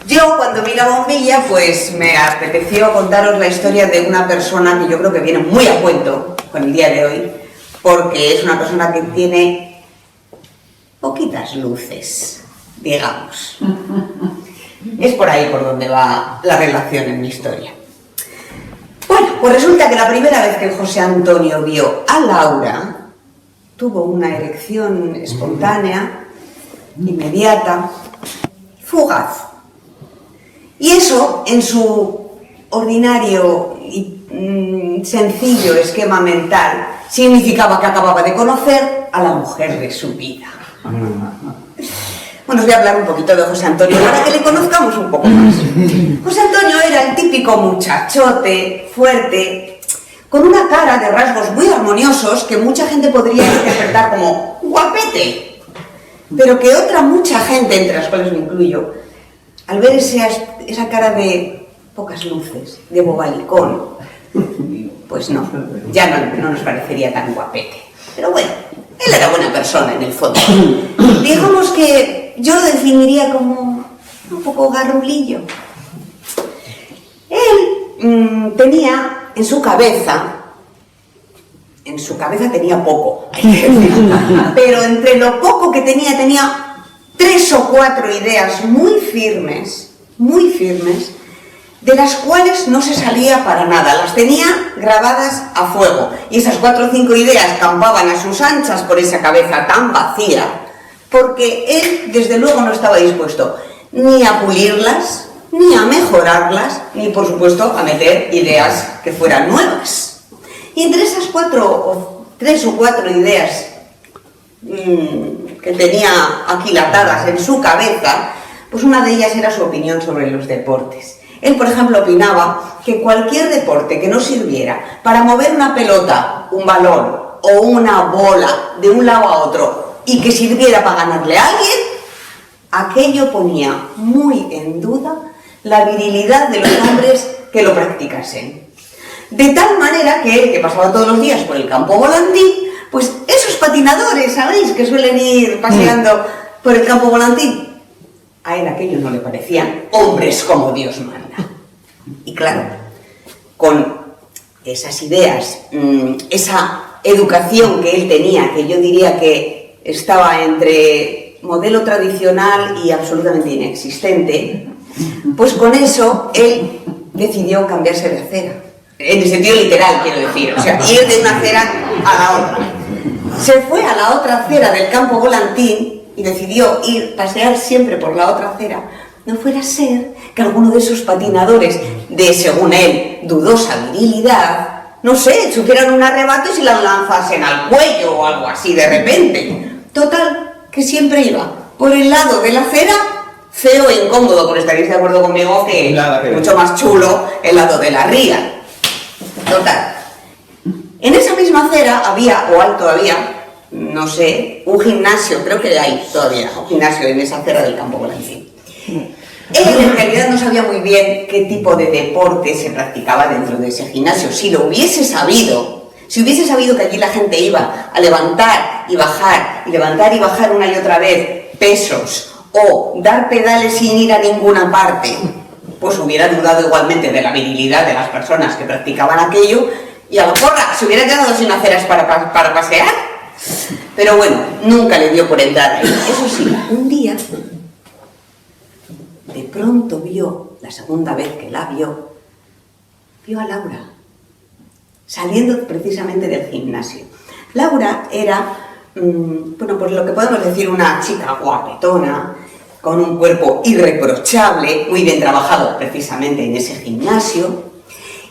Yo, cuando vi la bombilla, pues me apeteció contaros la historia de una persona que yo creo que viene muy a cuento con el día de hoy, porque es una persona que tiene poquitas luces, digamos. Es por ahí por donde va la relación en mi historia. Bueno, pues resulta que la primera vez que José Antonio vio a Laura, tuvo una erección espontánea, inmediata, fugaz. Y eso, en su ordinario y sencillo esquema mental, significaba que acababa de conocer a la mujer de su vida. Bueno, os voy a hablar un poquito de José Antonio para que le conozcamos un poco más. José Antonio era el típico muchachote, fuerte, con una cara de rasgos muy armoniosos que mucha gente podría interpretar como guapete, pero que otra mucha gente, entre las cuales me incluyo, al ver esa cara de pocas luces, de bobalicón, pues no, ya no nos parecería tan guapete. Pero bueno, él era buena persona en el fondo. Digamos que yo lo definiría como un poco garrulillo. Él tenía en su cabeza tenía poco, pero entre lo poco que tenía 3 o 4 ideas muy firmes, de las cuales no se salía para nada, las tenía grabadas a fuego, y esas 4 o 5 ideas campaban a sus anchas por esa cabeza tan vacía, porque él desde luego no estaba dispuesto ni a pulirlas, ni a mejorarlas, ni por supuesto a meter ideas que fueran nuevas. Y entre esas 3 o 4 ideas que tenía aquilatadas en su cabeza, pues una de ellas era su opinión sobre los deportes. Él, por ejemplo, opinaba que cualquier deporte que no sirviera para mover una pelota, un balón o una bola de un lado a otro y que sirviera para ganarle a alguien, aquello ponía muy en duda la virilidad de los hombres que lo practicasen. De tal manera que él, que pasaba todos los días por el campo volantín, pues esos patinadores, ¿sabéis?, que suelen ir paseando por el campo volantín, a él aquello no le parecían hombres como Dios manda. Y claro, con esas ideas, esa educación que él tenía, que yo diría que estaba entre modelo tradicional y absolutamente inexistente, pues con eso él decidió cambiarse de acera. En el sentido literal, quiero decir, o sea, ir de una acera a la otra. Se fue a la otra acera del campo volantín y decidió pasear siempre por la otra acera. No fuera a ser que alguno de esos patinadores de, según él, dudosa virilidad, no sé, supieran un arrebato y se la lanzasen al cuello o algo así de repente. Total, que siempre iba por el lado de la acera, feo e incómodo, porque estaréis de acuerdo conmigo que es mucho más chulo el lado de la ría. Total. En esa misma acera había, o hay todavía, no sé, un gimnasio, creo que hay todavía un gimnasio en esa acera del campo volantín. Él en realidad no sabía muy bien qué tipo de deporte se practicaba dentro de ese gimnasio. Si lo hubiese sabido, si hubiese sabido que allí la gente iba a levantar y bajar una y otra vez pesos, o dar pedales sin ir a ninguna parte, pues hubiera dudado igualmente de la virilidad de las personas que practicaban aquello, y a la porra se hubiera quedado sin aceras para pasear. Pero bueno, nunca le dio por entrar ahí. Eso sí, un día, de pronto vio, la segunda vez que la vio a Laura, saliendo precisamente del gimnasio. Laura era, bueno, pues lo que podemos decir una chica guapetona, con un cuerpo irreprochable, muy bien trabajado precisamente en ese gimnasio,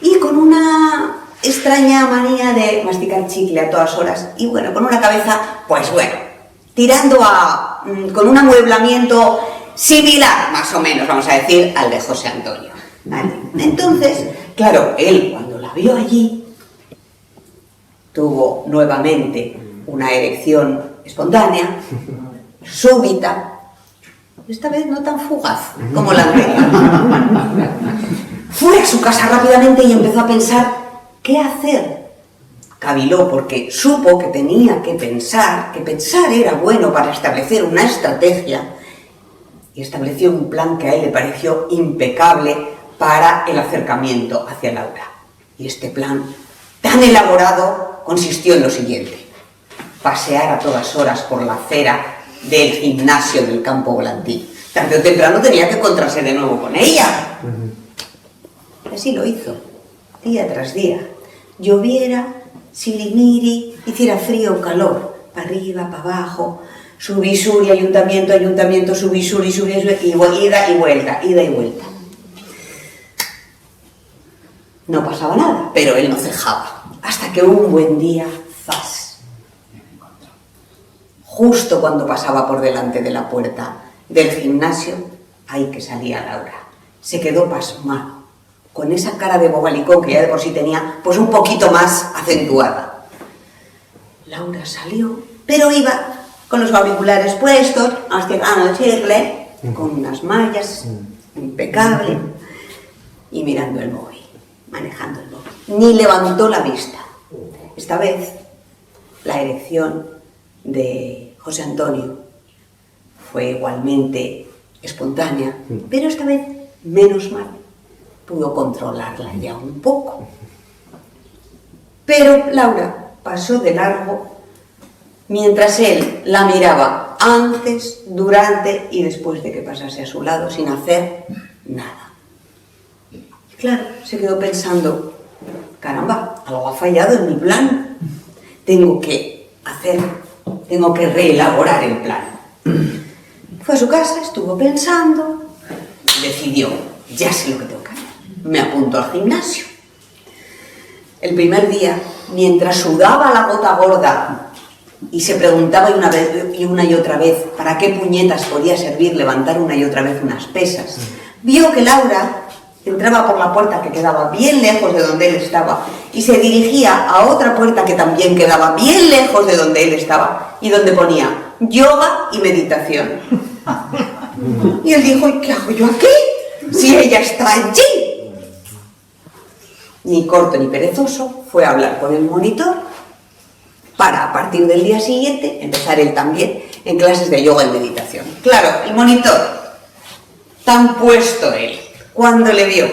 y con una extraña manía de masticar chicle a todas horas, y bueno, con una cabeza, pues bueno, tirando con un amueblamiento similar, más o menos, vamos a decir, al de José Antonio. ¿Vale? Entonces, claro, él cuando la vio allí, tuvo nuevamente una erección espontánea, súbita, esta vez no tan fugaz como la anterior. Fue a su casa rápidamente y empezó a pensar qué hacer. Caviló porque supo que tenía que pensar era bueno para establecer una estrategia, y estableció un plan que a él le pareció impecable para el acercamiento hacia Laura. Y este plan, tan elaborado, consistió en lo siguiente: pasear a todas horas por la acera del gimnasio del Campo Volantín. Tarde o temprano tenía que encontrarse de nuevo con ella. Así lo hizo, día tras día. Lloviera, sirimiri, hiciera frío o calor, para arriba, para abajo, subisuri, ayuntamiento, ayuntamiento, subisuri, subisuri, ida y vuelta, ida y vuelta. No pasaba nada, pero él no cejaba, hasta que un buen día, ¡zas!, justo cuando pasaba por delante de la puerta del gimnasio, ahí que salía Laura. Se quedó pasmado, con esa cara de bobalicón que ya de por sí tenía, pues un poquito más acentuada. Laura salió, pero iba con los auriculares puestos, masticando el chicle, con unas mallas, impecable, y mirando el móvil, manejando el móvil. Ni levantó la vista. Esta vez, la erección de José Antonio fue igualmente espontánea, pero esta vez, menos mal, pudo controlarla ya un poco. Pero Laura pasó de largo mientras él la miraba antes, durante y después de que pasase a su lado sin hacer nada. Claro, se quedó pensando: caramba, algo ha fallado en mi plan. Tengo que reelaborar el plan. Fue a su casa, estuvo pensando, decidió: ya sé lo que tengo que hacer. Me apunto al gimnasio. El primer día, mientras sudaba la gota gorda y se preguntaba una y otra vez para qué puñetas podía servir levantar una y otra vez unas pesas, vio que Laura entraba por la puerta que quedaba bien lejos de donde él estaba y se dirigía a otra puerta que también quedaba bien lejos de donde él estaba y donde ponía yoga y meditación. Y él dijo: ¿y qué hago yo aquí si ella está allí? Ni corto ni perezoso, fue a hablar con el monitor para, a partir del día siguiente, empezar él también en clases de yoga y meditación. Claro, el monitor, tan puesto él, cuando le vio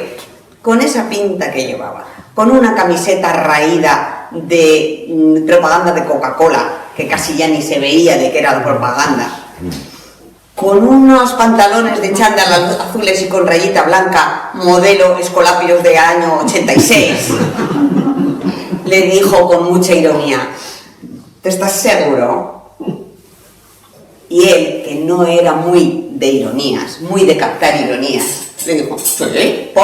con esa pinta que llevaba, con una camiseta raída de propaganda de Coca-Cola, que casi ya ni se veía de que era la propaganda, con unos pantalones de chándal azules y con rayita blanca, modelo Escolapios de año 86, le dijo con mucha ironía: ¿te estás seguro? Y él, que no era muy de ironías, muy de captar ironías, le dijo: ¿sí? ¿Por?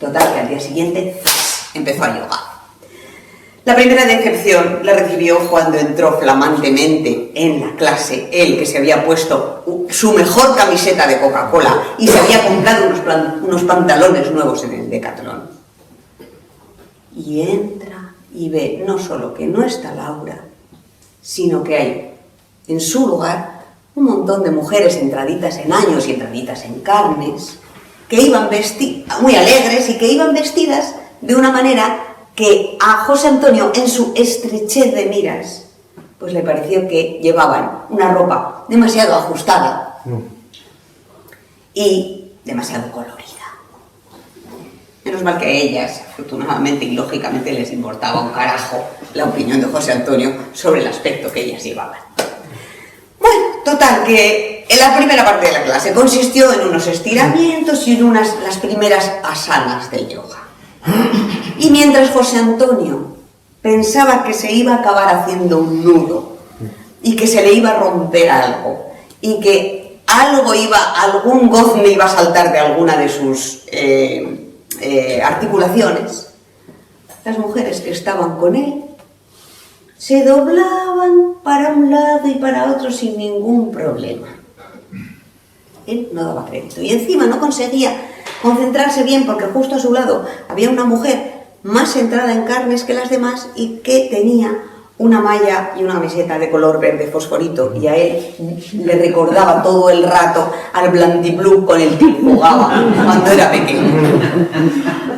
Total, que al día siguiente empezó a yogar. La primera decepción la recibió cuando entró flamantemente en la clase, él que se había puesto su mejor camiseta de Coca-Cola y se había comprado unos pantalones nuevos en el Decathlon. Y entra y ve no solo que no está Laura, sino que hay en su lugar un montón de mujeres entraditas en años y entraditas en carnes, que iban muy alegres y que iban vestidas de una manera que a José Antonio, en su estrechez de miras, pues le pareció que llevaban una ropa demasiado ajustada y demasiado colorida. Menos mal que a ellas, afortunadamente y lógicamente, les importaba un carajo la opinión de José Antonio sobre el aspecto que ellas llevaban. Bueno, total, que en la primera parte de la clase consistió en unos estiramientos y en las primeras asanas del yoga. Y mientras José Antonio pensaba que se iba a acabar haciendo un nudo y que se le iba a romper algo y que algún gozne iba a saltar de alguna de sus articulaciones, las mujeres que estaban con él se doblaban para un lado y para otro sin ningún problema. Él no daba crédito y encima no conseguía concentrarse bien porque justo a su lado había una mujer más centrada en carnes que las demás y que tenía una malla y una camiseta de color verde fosforito y a él le recordaba todo el rato al Blandiblue con el que jugaba cuando era pequeño.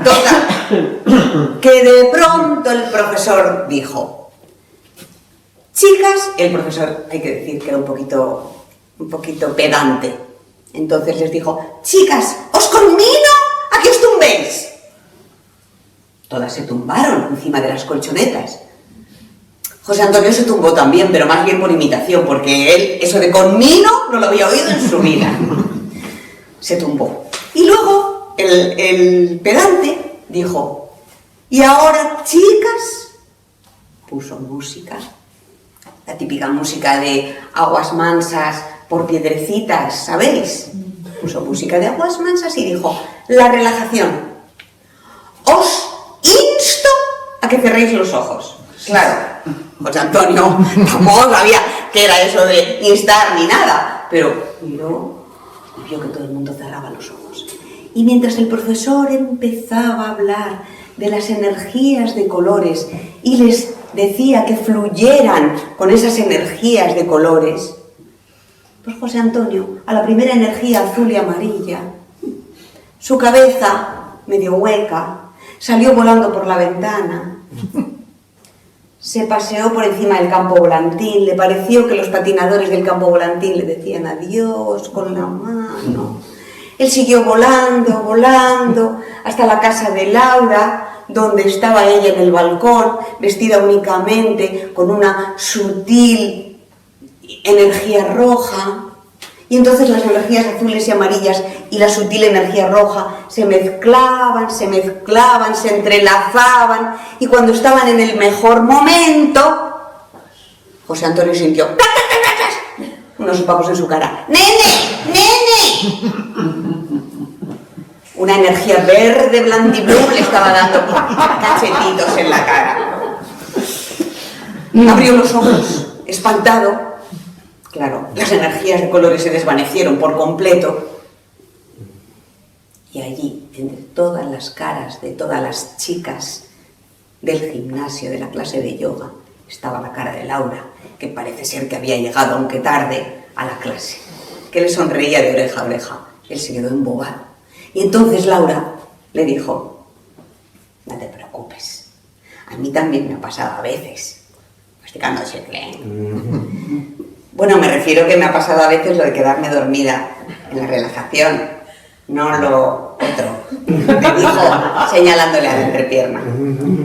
Total, que de pronto el profesor dijo: chicas, el profesor hay que decir que era un poquito pedante, Entonces les dijo: chicas, os conmino a que os tumbéis. Todas se tumbaron encima de las colchonetas. José Antonio se tumbó también, pero más bien por imitación, porque él, eso de conmino, no lo había oído en su vida. Se tumbó. Y luego el pedante dijo: y ahora, chicas, puso música, la típica música de aguas mansas por piedrecitas, ¿sabéis? Puso música de aguas mansas y dijo: la relajación. Os insto a que cerréis los ojos. Claro, José Antonio tampoco sabía qué era eso de instar ni nada, pero miró y vio que todo el mundo cerraba los ojos. Y mientras el profesor empezaba a hablar de las energías de colores y les decía que fluyeran con esas energías de colores, pues José Antonio, a la primera energía azul y amarilla, su cabeza, medio hueca, salió volando por la ventana, se paseó por encima del campo volantín, le pareció que los patinadores del campo volantín le decían adiós con la mano. Él siguió volando, volando, hasta la casa de Laura, donde estaba ella en el balcón, vestida únicamente con una sutil energía roja. Y entonces las energías azules y amarillas y la sutil energía roja se mezclaban, se entrelazaban, y cuando estaban en el mejor momento, José Antonio sintió unos sopapos en su cara. ¡Nene! ¡Nene! Una energía verde blandiblum le estaba dando cachetitos en la cara. Abrió los ojos, espantado. Claro, las energías de colores se desvanecieron por completo. Y allí, entre todas las caras de todas las chicas del gimnasio, de la clase de yoga, estaba la cara de Laura, que parece ser que había llegado, aunque tarde, a la clase, que le sonreía de oreja a oreja. Él se quedó embobado. Y entonces Laura le dijo: no te preocupes, a mí también me ha pasado a veces, masticando chicle. Bueno, me refiero que me ha pasado a veces lo de quedarme dormida en la relajación, no lo otro, le dijo señalándole a la entrepierna.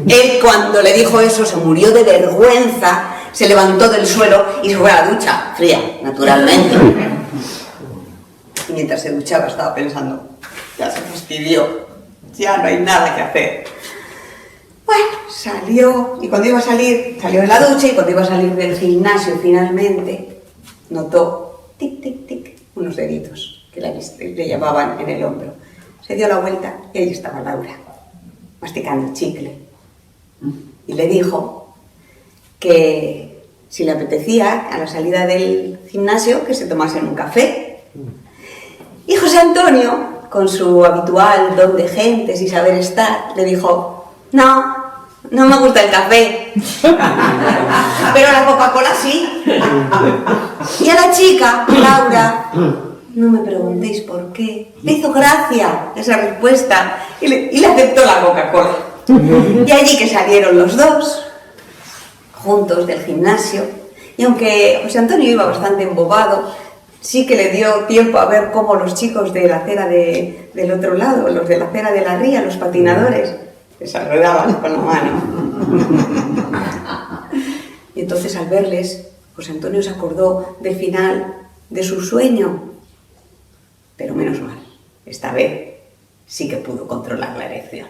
Él, cuando le dijo eso, se murió de vergüenza, se levantó del suelo y se fue a la ducha, fría, naturalmente. Y mientras se duchaba estaba pensando: ya se fastidió, ya no hay nada que hacer. Bueno, salió, y cuando iba a salir, salió de la ducha, y cuando iba a salir del gimnasio finalmente, notó tic, tic, tic, unos deditos que le llevaban en el hombro. Se dio la vuelta y ahí estaba Laura, masticando chicle. Y le dijo que si le apetecía, a la salida del gimnasio, que se tomasen un café. Y José Antonio, con su habitual don de gentes y saber estar, le dijo: no me gusta el café, pero la Coca-Cola sí. Y a la chica, Laura, no me preguntéis por qué, le hizo gracia esa respuesta y le aceptó la Coca-Cola. Y allí que salieron los dos, juntos del gimnasio, y aunque José Antonio iba bastante embobado, sí que le dio tiempo a ver cómo los chicos de la acera del otro lado, los de la acera de la ría, los patinadores, se saludaban con la mano. Y entonces, al verles, José Antonio se acordó del final de su sueño. Pero menos mal, esta vez sí que pudo controlar la erección.